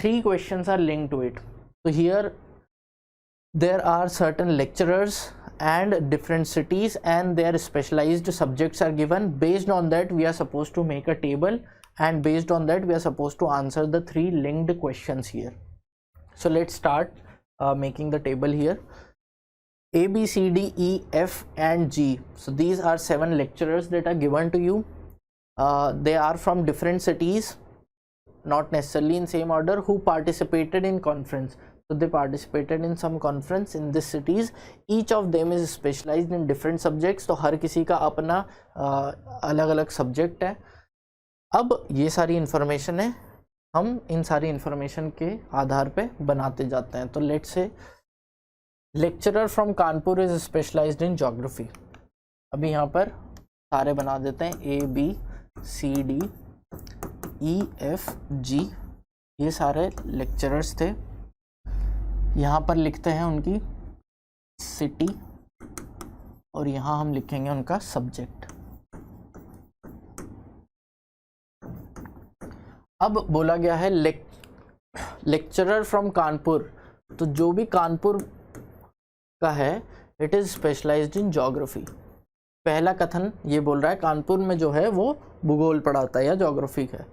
3 questions are linked to it. So here there are certain lecturers and different cities and their specialized subjects are given. Based on that we are supposed to make a table, and based on that we are supposed to answer the 3 linked questions here. So let's start making the table here. A, B, C, D, E, F and G. So these are 7 lecturers that are given to you. They are from different cities, not necessarily in same order, who participated in conference. So they participated in some conference in these cities. Each of them is specialized in different subjects. तो हर किसी का अपना अलग अलग subject है. अब ये सारी इन्फॉर्मेशन है, हम इन सारी इन्फॉर्मेशन के आधार पे बनाते जाते हैं. तो let's say lecturer from Kanpur is specialized in geography. अभी यहाँ पर सारे बना देते हैं. A, B, C, D, E, F, G, ये सारे लेक्चरर्स थे. यहाँ पर लिखते हैं उनकी सिटी और यहाँ हम लिखेंगे उनका सब्जेक्ट. अब बोला गया है लेक्चरर फ्रॉम कानपुर, तो जो भी कानपुर का है it is specialized in geography. पहला कथन ये बोल रहा है कानपुर में जो है वो भूगोल पढ़ाता है या ज्योग्राफी है.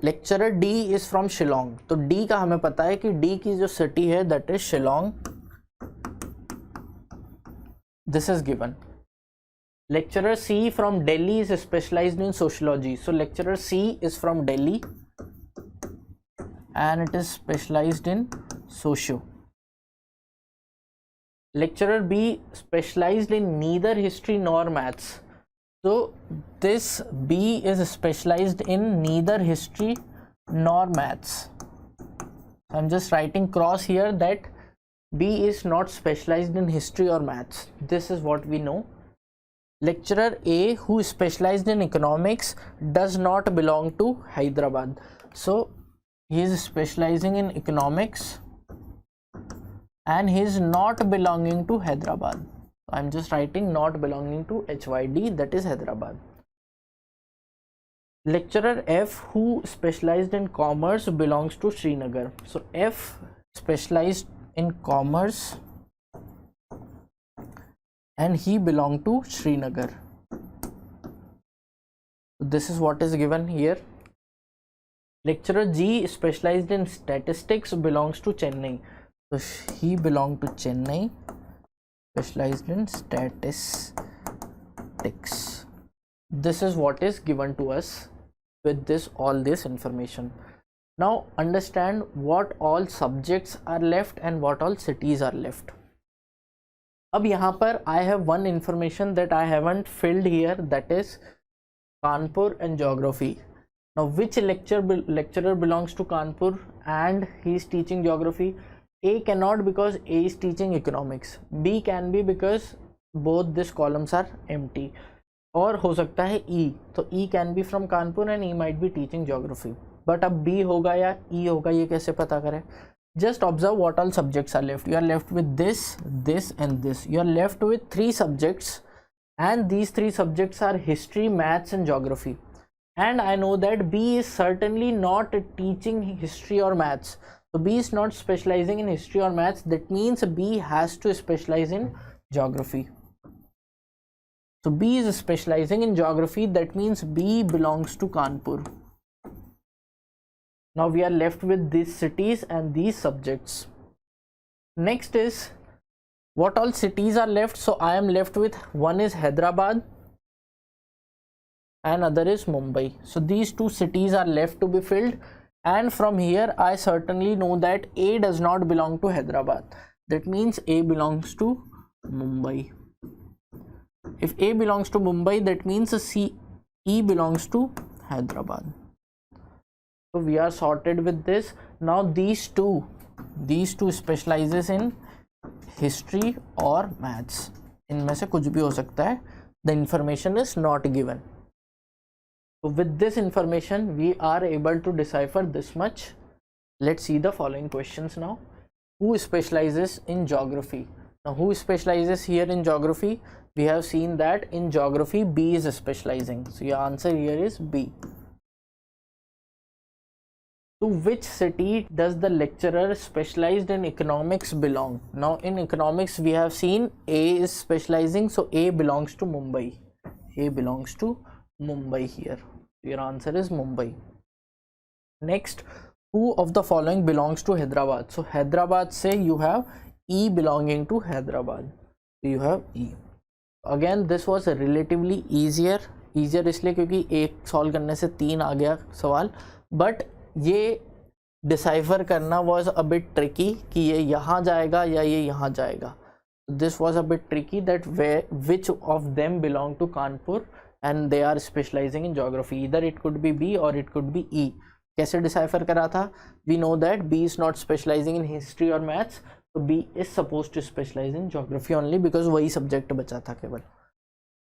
Lecturer D is from Shillong, तो डी का हमें पता है कि डी की जो सिटी है that is Shillong. This is given. Lecturer C from Delhi is specialized in sociology. So lecturer C is from Delhi and it is specialized in socio. Lecturer B specialized in neither history nor maths. So this B is specialized in neither history nor maths. I'm just writing cross here that B is not specialized in history or maths. This is what we know. Lecturer A, who is specialized in economics, does not belong to Hyderabad. So he is specializing in economics and he is not belonging to Hyderabad. I'm just writing not belonging to HYD, that is Hyderabad. Lecturer F, who specialized in commerce, belongs to Srinagar. So F specialized in commerce and he belonged to Srinagar. This is what is given here. Lecturer G, specialized in statistics, belongs to Chennai. So he belonged to Chennai, specialized in statistics. This is what is given to us with all this information. Now understand what all subjects are left and what all cities are left. अब यहाँ पर I have one information that I haven't filled here, that is Kanpur and geography. Now which lecturer belongs to Kanpur and he is teaching geography? A cannot because A is teaching economics. B can be because both these columns are empty. और हो सकता है E, तो E can be from Kanpur and E might be teaching geography. But अब B होगा या E होगा ये कैसे पता करें? Just observe what all subjects are left. You are left with this, this and this. You are left with 3 subjects and these 3 subjects are history, maths and geography. And I know that B is certainly not teaching history or maths. So B is not specializing in history or maths. That means B has to specialize in geography. So B is specializing in geography. That means B belongs to Kanpur. Now we are left with these cities and these subjects. Next is what all cities are left. So I am left with one is Hyderabad and other is Mumbai. So these 2 cities are left to be filled. And from here I certainly know that A does not belong to Hyderabad. That means A belongs to Mumbai. If A belongs to Mumbai, that means E belongs to Hyderabad. So we are sorted with this. Now these two specializes in history or maths. इनमें से कुछ भी हो सकता है. The information is not given. So with this information we are able to decipher this much. Let's see the following questions now. Who specializes in geography? Now who specializes here in geography? We have seen that in geography B is specializing. So your answer here is B. to which city does the lecturer specialized in economics belong? Now in economics we have seen A is specializing, so A belongs to Mumbai. A belongs to Mumbai here. Your answer is Mumbai. Next, who of the following belongs to Hyderabad? So Hyderabad say you have E belonging to Hyderabad. You have E. Again this was relatively easier इसलिए क्योंकि एक solve करने से 3 आ गया सवाल, but ये decipher करना was a bit tricky कि ये यहाँ जाएगा या ये यहाँ जाएगा. This was a bit tricky that which of them belong to Kanpur and they are specializing in geography. इधर इट कुड बी बी और इट कुड बी ई. कैसे डिसाइफर करा था? We know that B is not specializing in history और maths, तो B is suppose to specialize in geography only because वही subject बचा था केवल.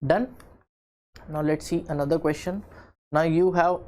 Done. Now let's see another question. Now you have